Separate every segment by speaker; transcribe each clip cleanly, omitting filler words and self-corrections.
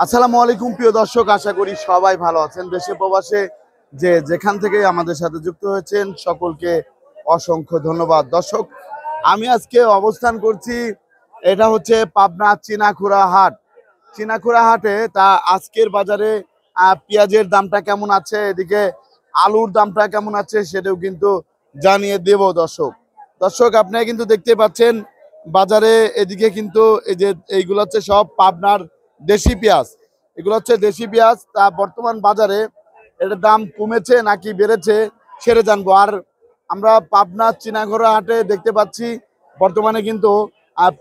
Speaker 1: আসসালামু আলাইকুম প্রিয় দর্শক, আশা করি সবাই ভালো আছেন। দেশে প্রবাসে যে যেখান থেকে আমাদের সাথে যুক্ত হয়েছেন সকলকে অসংখ্য ধন্যবাদ। দর্শক, আমি আজকে অবস্থান করছি, এটা হচ্ছে পাবনা চিনাখুরা হাট। চিনাখুরা হাটে তা আজকের বাজারে পেঁয়াজের দামটা কেমন আছে, এদিকে আলুর দামটা কেমন আছে সেটাও কিন্তু জানিয়ে দেব। দর্শক আপনারা কিন্তু দেখতে পাচ্ছেন বাজারে এদিকে কিন্তু এই যে এইগুলো হচ্ছে সব পাবনার দেশি পেঁয়াজ। এগুলো হচ্ছে দেশি পেঁয়াজ। তা বর্তমান বাজারে এটার দাম কমেছে নাকি বেড়েছে সেটা জানবো। আর আমরা পাবনা চিনাখোরা হাটে দেখতে পাচ্ছি বর্তমানে কিন্তু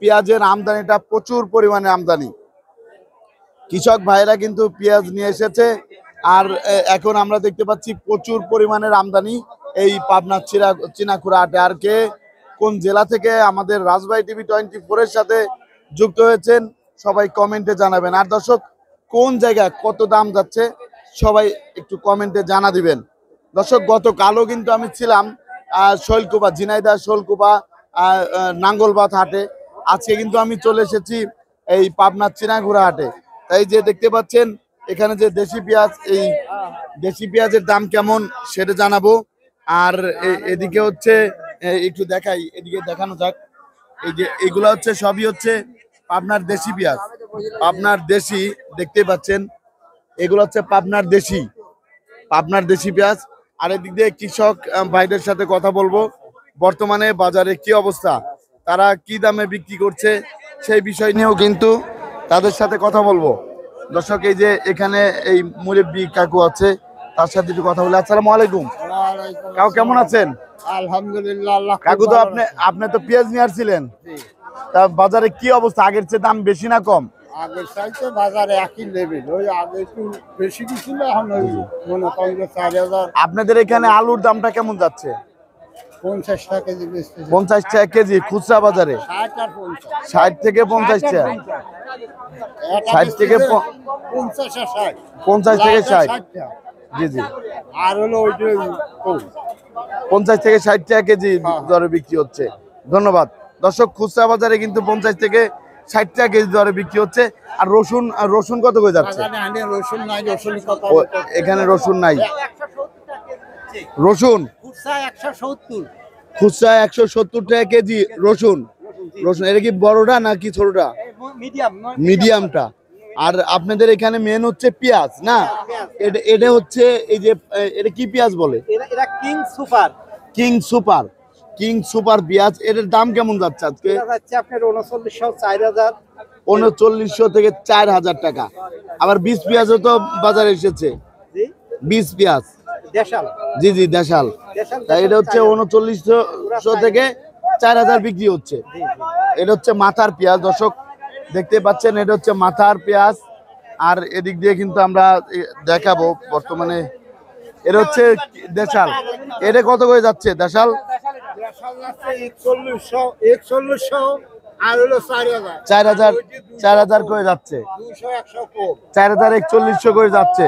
Speaker 1: পেঁয়াজের আমদানিটা প্রচুর পরিমাণে আমদানি। কৃষক ভাইরা কিন্তু পেঁয়াজ নিয়ে এসেছে, আর এখন আমরা দেখতে পাচ্ছি প্রচুর পরিমাণের আমদানি এই পাবনা চিনাখোরা হাটে। আর কে কোন জেলা থেকে আমাদের রাজবাড়ী টিভি 24-এর সাথে যুক্ত হয়েছেন সবাই কমেন্টে জানাবেন। আর দর্শক, কোন জায়গায় কত দাম যাচ্ছে সবাই একটু কমেন্টে জানা দিবেন। দর্শক, গতকালও কিন্তু আমি ছিলাম শৈলকুপা, ঝিনাইদহ শৈলকুপা নাঙ্গলবাদ হাটে। আজকে কিন্তু আমি চলে এসেছি এই পাবনার চিনাখোরা হাটে। তাই যে দেখতে পাচ্ছেন এখানে যে দেশি পেঁয়াজ, এই দেশি পেঁয়াজের দাম কেমন সেটা জানাবো। আর এদিকে হচ্ছে একটু দেখাই, এদিকে দেখানো যাক। এই যে এগুলা হচ্ছে সবই হচ্ছে পাবনার দেশি পেঁয়াজ, পাবনার দেশি দেখতে পাচ্ছেন। এগুলো হচ্ছে পাবনার দেশি পেঁয়াজ। আর এদিক দিয়ে কৃষক ভাইদের সাথে কথা বলবো, বর্তমানে বাজারে কি অবস্থা, তারা কি দামে বিক্রি করছে সেই বিষয় নিয়েও কিন্তু তাদের সাথে কথা বলবো। দর্শক, এই যে এখানে এই মুরব্বি কাকু আছে, তার সাথে একটু কথা বলে। আসসালামু আলাইকুম কাকু, কেমন আছেন?
Speaker 2: আলহামদুলিল্লাহ।
Speaker 1: কাকু, তো আপনি তো পেঁয়াজ নিয়ে আসছিলেন, তা বাজারে কি অবস্থা? আগের চেয়ে দাম বেশি না কম?
Speaker 2: আগের চাইতে বাজারে একই লেভেল, ওই আগে একটু বেশি কিছু না, এখন ওই মনে করেন যে 4,000।
Speaker 1: আপনাদের এখানে আলুর দামটা কেমন যাচ্ছে?
Speaker 2: 50 টাকা কেজি বেচতেছে।
Speaker 1: 50 টাকা কেজি খুচরা বাজারে?
Speaker 2: 60 আর 50।
Speaker 1: 60 থেকে 50 টাকা, 60 থেকে
Speaker 2: 50 আর 60।
Speaker 1: 50 থেকে 60। জি জি।
Speaker 2: আর হলো ওইটা
Speaker 1: 50 থেকে 60 টাকা কেজি দরে বিক্রি হচ্ছে। ধন্যবাদ। দর্শক, খুচরা বাজারে কিন্তু 50 থেকে 60 টাকা কেজি দরে বিক্রি হচ্ছে। আর রসুন কত করে যাচ্ছে?
Speaker 2: রসুন নাই, রসুন কত?
Speaker 1: এখানে রসুন নাই। রসুন খুচরা 170 টাকা কেজি। রসুন এটা কি বড়টা নাকি ছোটটা? মিডিয়ামটা। আর আপনাদের এখানে মেন হচ্ছে পেঁয়াজ না? এটা হচ্ছে এই যে এটা কি পেঁয়াজ বলে? কিং সুপার পেঁয়াজ। এটার দাম কেমন যাচ্ছে আজকে?
Speaker 2: আপনার 3900, 4000।
Speaker 1: 3900 থেকে 4000 টাকা। আবার বীজ পেঁয়াজও তো বাজারে এসেছে, বীজ পেঁয়াজ। জি জি, দেশাল। তাই এটা হচ্ছে 3900 থেকে 4000 বিক্রি হচ্ছে। এটা হচ্ছে মাথার পেঁয়াজ। দর্শক দেখতে পাচ্ছেন, এটা হচ্ছে মাথার পেঁয়াজ। আর এদিক দিয়ে কিন্তু আমরা দেখাবো বর্তমানে এটা হচ্ছে দেশাল। এটা কত করে যাচ্ছে দেশাল?
Speaker 2: 4100 আর হলো 4000।
Speaker 1: 4000 করে যাচ্ছে। 4100 করে যাচ্ছে।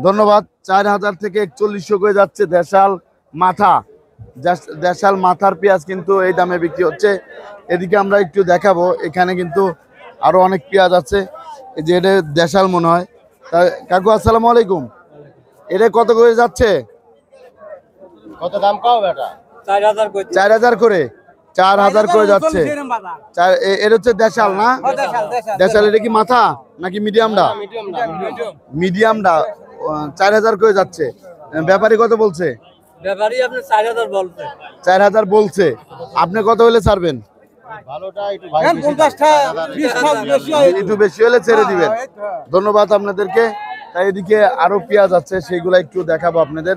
Speaker 1: ধন্যবাদ। 4000 থেকে 4100 করে যাচ্ছে দেশাল মাথার পেঁয়াজ কিন্তু এই দামে বিক্রি হচ্ছে। এদিকে আমরা একটু দেখাবো, এখানে কিন্তু আরো অনেক পেঁয়াজ আছে। এই যে এটা দেশাল মনে হয়। কাকু, আসসালামু আলাইকুম। এটা কত করে যাচ্ছে?
Speaker 2: কত দাম পাও বেটা?
Speaker 1: 4000 করে। 4000 করে যাচ্ছে। এটা হচ্ছে দেশাল না? দেশাল। এটা কি মাথা নাকি মিডিয়ামটা? মিডিয়ামটা 4000 করে যাচ্ছে। ব্যাপারী কত বলছে?
Speaker 3: ব্যাপারী আপনি 4000 বলছে।
Speaker 1: 4000 বলছে। আপনি কত হলে ছাড়বেন? একটু বেশি হলে ছেড়ে দিবেন। ধন্যবাদ আপনাদেরকে। তাই এদিকে আরো পেঁয়াজ আছে, সেইগুলো একটু দেখাবো আপনাদের।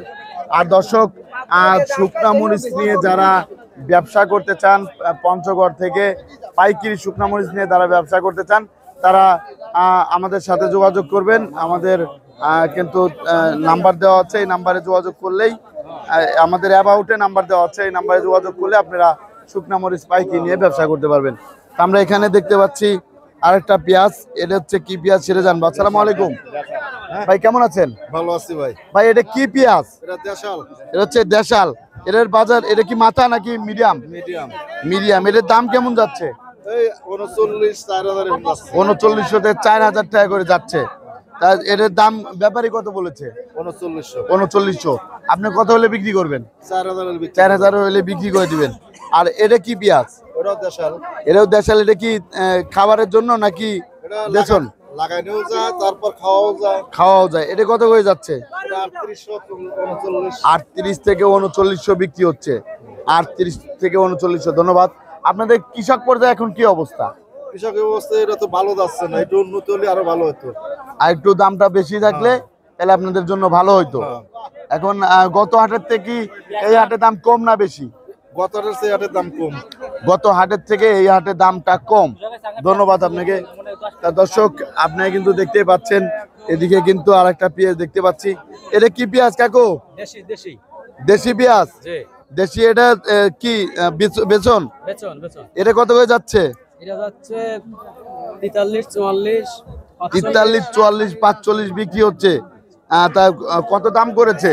Speaker 1: আর দর্শক, শুকনা মরিচ নিয়ে যারা ব্যবসা করতে চান, পঞ্চগড় থেকে পাইকারি শুকনা মরিচ নিয়ে যারা ব্যবসা করতে চান, তারা আমাদের সাথে যোগাযোগ করবেন। আমাদের কিন্তু নাম্বার দেওয়া আছে, এই নাম্বারে যোগাযোগ করলেই, আমাদের অ্যাবাউটে নাম্বার দেওয়া আছে, এই নাম্বারে যোগাযোগ করলে আপনারা শুকনা মরিচ পাইকারি নিয়ে ব্যবসা করতে পারবেন। আমরা এখানে দেখতে পাচ্ছি আরেকটা পেঁয়াজ। এটা হচ্ছে কি পেঁয়াজ সেটা জানবো। আসসালামু আলাইকুম ভাই, কেমন আছেন?
Speaker 4: ভালো আছি ভাই।
Speaker 1: ভাই, এটা কি পেঁয়াজ?
Speaker 4: এটা দেশাল।
Speaker 1: এটা হচ্ছে দেশাল। এটার বাজার, এটা কি মাথা নাকি মিডিয়াম?
Speaker 4: মিডিয়াম।
Speaker 1: মিডিয়াম। এটার দাম কেমন যাচ্ছে?
Speaker 2: এই 39 4000 এর মতো
Speaker 1: 3900 তে 4000 টাকা করে যাচ্ছে। তা এর দাম ব্যাপারী কত বলেছে?
Speaker 2: 3900
Speaker 1: 3900। আপনি কত হলে বিক্রি করবেন?
Speaker 2: 4000 এর বিক্রি
Speaker 1: 4000 হলে বিক্রি করে দিবেন। আর এটা কি পেঁয়াজ?
Speaker 2: ওটা দেশাল
Speaker 1: এটাও দেশাল। এটা কি খাবারের জন্য নাকি
Speaker 2: এটা
Speaker 1: বেচন?
Speaker 2: লাগাইতেও যায় তারপর খাওয়াও যায়
Speaker 1: খাওয়াও যায়। এটা কত হয়ে যাচ্ছে?
Speaker 2: এটা 3839
Speaker 1: 38 থেকে 3900 বিক্রি হচ্ছে। 38 থেকে 3900। ধন্যবাদ। আপনাদের কৃষক পর্যায়ে এখন কি অবস্থা?
Speaker 2: কৃষক অবস্থা এটা তো ভালো যাচ্ছে না, একটু উন্নত হলে আরো ভালো হতো।
Speaker 1: আর একটু দামটা বেশি থাকলে তাহলে আপনাদের জন্য ভালো হইতো। এখন গত হাটের থেকে কি এই হাটে দাম কম না বেশি?
Speaker 2: গতটার চেয়ে এটার দাম কম।
Speaker 1: গত হাটের থেকে এই হাটের দামটা কম। ধন্যবাদ আপনাকে। তা দর্শক, আপনারা কিন্তু দেখতেই পাচ্ছেন এদিকে কিন্তু আরেকটা পেঁয়াজ দেখতে পাচ্ছি। এটা কি পেঁয়াজ কাকু?
Speaker 3: দেশি দেশি
Speaker 1: দেশি পেঁয়াজ।
Speaker 3: জি
Speaker 1: দেশি। এটা কি বেচন?
Speaker 3: বেচন বেচন
Speaker 1: এটা কত করে যাচ্ছে?
Speaker 3: এটা যাচ্ছে 43 44
Speaker 1: 43 44 45 বিক্রি হচ্ছে। তা কত দাম করেছে?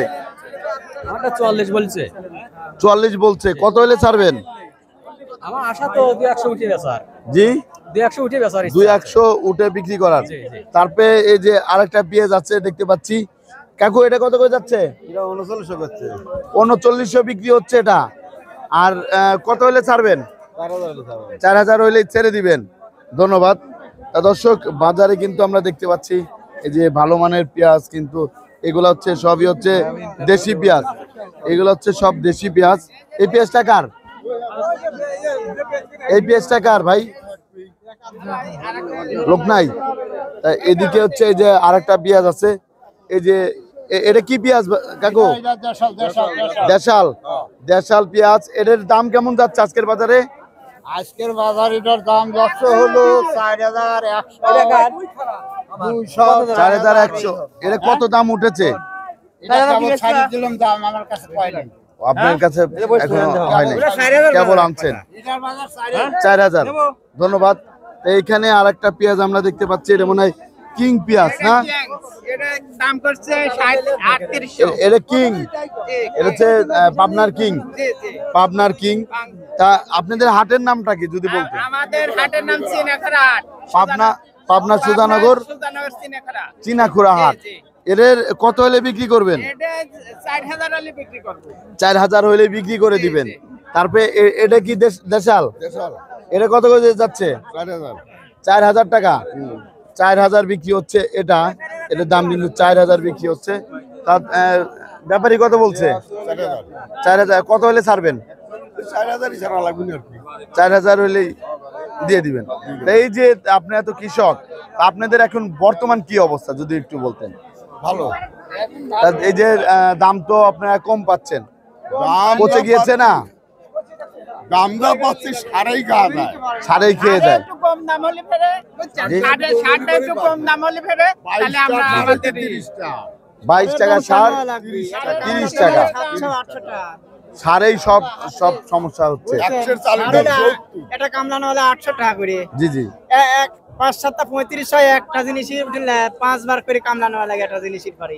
Speaker 3: আমারটা 44 বলছে।
Speaker 1: 44 বলছে। কত হলে ছাড়বেন?
Speaker 3: আমার আশা তো 200 উঠে বেচার।
Speaker 1: জি,
Speaker 3: 200 উঠে বেচার।
Speaker 1: 200 উঠে বিক্রি করার।
Speaker 3: জি, জি।
Speaker 1: তারপরে এই যে আরেকটা পেঁয়াজ আছে দেখতে পাচ্ছি। কাকু এটা কত করে যাচ্ছে?
Speaker 2: এটা 3900 করছে
Speaker 1: 3900 বিক্রি হচ্ছে এটা। আর কত হলে ছাড়বেন?
Speaker 2: 4000 এর দাম
Speaker 1: 4000 হলে ছেড়ে দিবেন। ধন্যবাদ। তা দর্শক, বাজারে কিন্তু আমরা দেখতে পাচ্ছি এই যে ভালো মানের পেঁয়াজ, কিন্তু এগুলো হচ্ছে সবই হচ্ছে দেশি পেঁয়াজ। এগুলো হচ্ছে সব দেশি পেঁয়াজ। এই পেঁয়াজটা কার? এই পেঁয়াজটা কার ভাই? লোক নাই। তা এদিকে হচ্ছে এই যে আরেকটা পেঁয়াজ আছে। এই যে এটা কি পেঁয়াজ কাকু?
Speaker 2: দেশাল দেশাল দেশাল
Speaker 1: দেশাল। দেশাল পেঁয়াজ। এটার দাম কেমন যাচ্ছে আজকের বাজারে?
Speaker 2: আজকের বাজার এটার দাম যাচ্ছে হলো 4100 200
Speaker 1: 4100। এটা কত দাম উঠেছে?
Speaker 2: এটা কেবল ছাড়িয়ে দিলাম, দাম আমার কাছে পাইনি।
Speaker 1: আপনার কাছে এখনো হয়নি, কেবল আনছেন।
Speaker 2: এটার বাজার
Speaker 1: 4000। ধন্যবাদ। তো এইখানে আরেকটা পেঁয়াজ আমরা দেখতে পাচ্ছি। এটা মনে হয় কিং পেঁয়াজ না?
Speaker 4: এটা দাম করছে 3800।
Speaker 1: এটা কিং। এটা হচ্ছে পাবনার কিং।
Speaker 4: জি জি।
Speaker 1: পাবনার কিং। তা আপনাদের হাটের নামটা কি যদি বলতেন?
Speaker 4: আমাদের হাটের নাম চিনাখরা হাট।
Speaker 1: পাবনা সুধানগর
Speaker 4: সুলতানগর চিনাখরা।
Speaker 1: চিনাখুড়া হাট।
Speaker 4: জি, জি।
Speaker 1: এদের কত হলে বিক্রি করবেন?
Speaker 4: এটা 4000 হলে বিক্রি করব।
Speaker 1: 4000 হলে বিক্রি করে দিবেন। তারপরে এটা কি দেশাল?
Speaker 2: দেশাল
Speaker 1: এটা কত করে যাচ্ছে?
Speaker 2: 4000
Speaker 1: 4000 টাকা। 4000 বিক্রি হচ্ছে এটা। এটার দাম কিন্তু 4000 বিক্রি হচ্ছে। তার ব্যাপারী কত বলছে?
Speaker 2: 4000
Speaker 1: 4000। কত হলে ছাড়বেন?
Speaker 2: 4000 ছাড়া লাগবে না আর কি।
Speaker 1: 4000 হলেই দিয়ে দিবেন। তা এই যে আপনি এত কৃষক, আপনাদের এখন বর্তমান কি অবস্থা যদি একটু বলতেন?
Speaker 2: ভালো
Speaker 1: তা এই যে দাম তো আপনারা কম পাচ্ছেন,
Speaker 2: দাম
Speaker 1: পচে গিয়েছে না?
Speaker 2: দামটা পাচ্ছি সারাই গা যায়।
Speaker 1: সারেই খেয়ে যায়।
Speaker 4: একটু কম দাম হলে ফেরে
Speaker 1: জি।
Speaker 4: ষাটটা একটু কম দাম হলে ফেরে তাহলে আমরা আমাদের
Speaker 2: 30 টা
Speaker 1: 22 টাকা সার, 30 টাকা সারেই সব সব সমস্যা হচ্ছে।
Speaker 2: 100 চালের দাম 70।
Speaker 5: এটা কামলানো হলে 800 টাকা করে।
Speaker 1: জি জি।
Speaker 5: এক 5-7টা 3500 একটা জিনিসের উঠলে 5 বার করে কামলানো লাগে একটা জিনিসের পরে।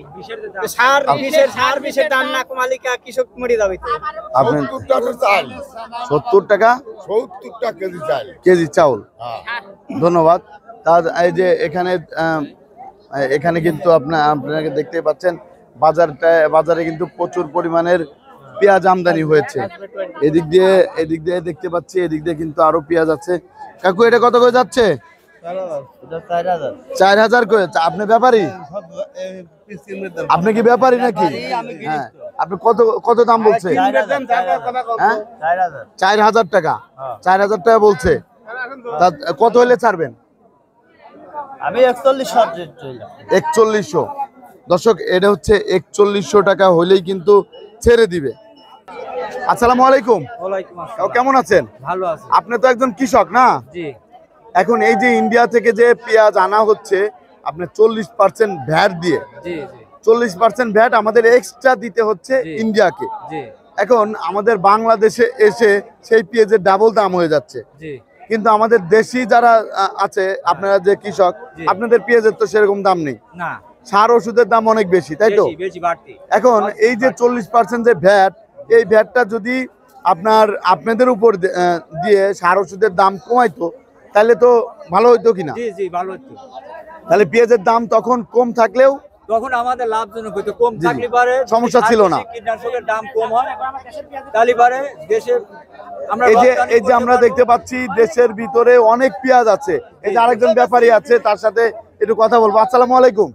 Speaker 5: সার বিষের দাম না কমালিকা কৃষক মরে যাবে তো।
Speaker 1: আপনি
Speaker 2: 70 টাকা চাল
Speaker 1: 70 টাকা
Speaker 2: 70 টাকা কেজি চাল।
Speaker 1: কেজি চাউল।
Speaker 2: হ্যাঁ
Speaker 1: ধন্যবাদ। তা এই যে এখানে কিন্তু আপনাকে দেখতেই পাচ্ছেন বাজারে কিন্তু প্রচুর পরিমাণের পেঁয়াজ আমদানি হয়েছে। এদিক দিয়ে দেখতে পাচ্ছি, এদিক দিয়ে কিন্তু আরো পেঁয়াজ আছে। কাকু এটা কত করে যাচ্ছে? 4000 করে। আপনি ব্যাপারী? আপনি কি ব্যাপারী নাকি? হ্যাঁ। আপনি কত দাম বলছে? হ্যাঁ 4000 টাকা। 4000 টাকা বলছে। তা কত হলে ছাড়বেন?
Speaker 5: আমি
Speaker 1: 4100। দর্শক, এটা হচ্ছে 4100 টাকা হলেই কিন্তু ছেড়ে দিবে। আসসালামু আলাইকুম।
Speaker 3: ওয়ালাইকুম
Speaker 1: কাকু কেমন আছেন?
Speaker 3: ভালো আছে।
Speaker 1: আপনি তো একজন কৃষক না?
Speaker 3: জি
Speaker 1: এখন এই যে ইন্ডিয়া থেকে যে পেঁয়াজ আনা হচ্ছে আপনি 40% ভ্যাট দিয়ে,
Speaker 3: জি জি
Speaker 1: 40% ভ্যাট আমাদের এক্সট্রা দিতে হচ্ছে
Speaker 3: জি।
Speaker 1: ইন্ডিয়াকে।
Speaker 3: জি
Speaker 1: এখন আমাদের বাংলাদেশে এসে সেই পেঁয়াজের ডাবল দাম হয়ে যাচ্ছে।
Speaker 3: জি
Speaker 1: কিন্তু আমাদের দেশি যারা আছে, আপনারা যে কৃষক,
Speaker 3: জি।
Speaker 1: আপনাদের পেঁয়াজের তো সেরকম দাম নেই।
Speaker 3: না
Speaker 1: সার ওষুধের দাম অনেক বেশি, তাই তো?
Speaker 3: বেশি বেশি বাড়তি।
Speaker 1: এখন এই যে 40% যে ভ্যাট, এই ভ্যাটটা যদি আপনাদের উপর দিয়ে সার ওষুধের দাম কমাইতো তাহলে তো ভালো হইতো কিনা?
Speaker 3: জি জি ভালো হতো।
Speaker 1: তাহলে পেঁয়াজের দাম তখন কম থাকলেও
Speaker 3: তখন আমাদের লাভজনক হতো, কম
Speaker 1: জি,
Speaker 3: থাকলে পারে
Speaker 1: সমস্যা ছিল না।
Speaker 3: কীটনাশকের দাম কম হয় তাহলে পারে দেশে আমরা
Speaker 1: এই যে আমরা দেখতে পাচ্ছি দেশের ভিতরে অনেক পেঁয়াজ আছে। এই যে আরেকজন ব্যাপারী আছে, তার সাথে একটু কথা বলবো। আসসালামু আলাইকুম,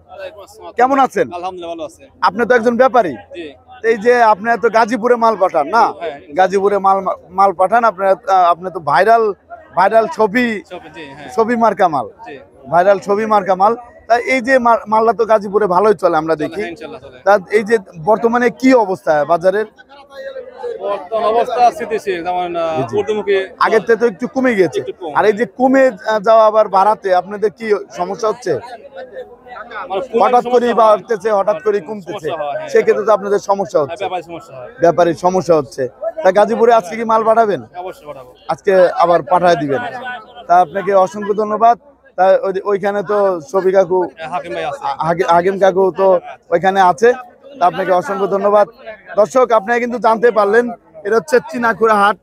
Speaker 1: কেমন আছেন?
Speaker 3: আলহামদুলিল্লাহ ভালো আছে।
Speaker 1: আপনি তো একজন ব্যাপারী।
Speaker 3: জি
Speaker 1: এই যে আপনি তো গাজীপুরে মাল পাঠান না? গাজীপুরে মাল পাঠান। আপনি তো ভাইরাল ছবি মার্কা মাল, ভাইরাল ছবি মার্কা মাল। তা এই যে মালটা তো গাজীপুরে ভালোই চলে আমরা দেখি। তা এই যে বর্তমানে কি অবস্থা বাজারের? আগের থেকে তো একটু কমে গেছে। আর এই যে কমে যাওয়া আবার বাড়াতে আপনাদের কি সমস্যা হচ্ছে? হঠাৎ করে বাড়তেছে, হঠাৎ করে কমতেছে, সেক্ষেত্রে তো আপনাদের সমস্যা হচ্ছে, ব্যাপারীর সমস্যা হচ্ছে। তা গাজীপুরে আজকে কি মাল পাঠাবেন? আজকে আবার পাঠায় দিবেন। তা আপনাকে অসংখ্য ধন্যবাদ। তা ওইখানে তো ছবি কাকু, হাকিম কাকু তো ওইখানে আছে। তা আপনাকে অসংখ্য ধন্যবাদ। দর্শক, আপনারা কিন্তু জানতে পারলেন এটা হচ্ছে চিনাখুড়া হাট।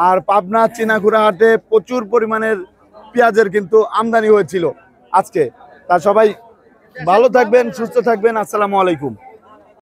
Speaker 1: আর পাবনা চিনাখুড়া হাটে প্রচুর পরিমাণের পেঁয়াজের কিন্তু আমদানি হয়েছিল আজকে। তা সবাই ভালো থাকবেন, সুস্থ থাকবেন। আসসালামু আলাইকুম।